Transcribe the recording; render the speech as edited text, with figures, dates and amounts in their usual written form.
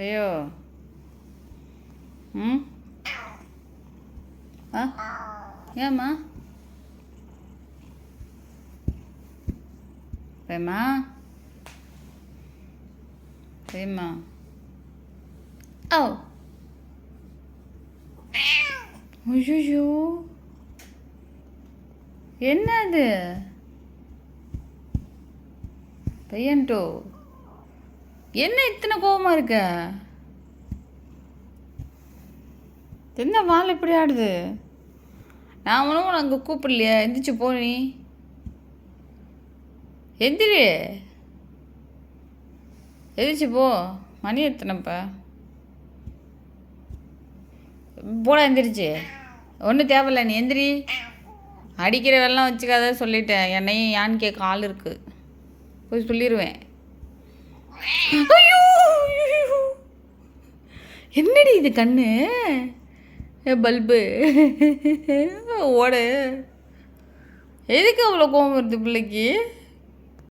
ஐயோ. ம். ஆ ஏம்மா பிரேமா பிரேமா ஓ ஐயோ என்னது பையன்டோ என்ன இத்தனை கோவமா இருக்க? என்ன வால் இப்படி ஆடுது? நான் ஒன்றும் அங்கே கூப்பிடலையே. எந்திரிச்சு போ நீ. எந்திரி, எந்திரிச்சு போ. மணி எத்தனைப்பா? போடா எந்திரிச்சு. ஒன்றும் தேவையில்ல, நீ எந்திரி. அடிக்கிற வெள்ளம் வச்சுக்காத சொல்லிட்டேன். என்னையும் யான்னு கேட்க ஆள் இருக்கு, போய் சொல்லிடுவேன். ஐயோ என்னடி இது கண்ணு பல்பு ஓடு. எதுக்கு அவ்வளோ கோவம் வருது பிள்ளைக்கு?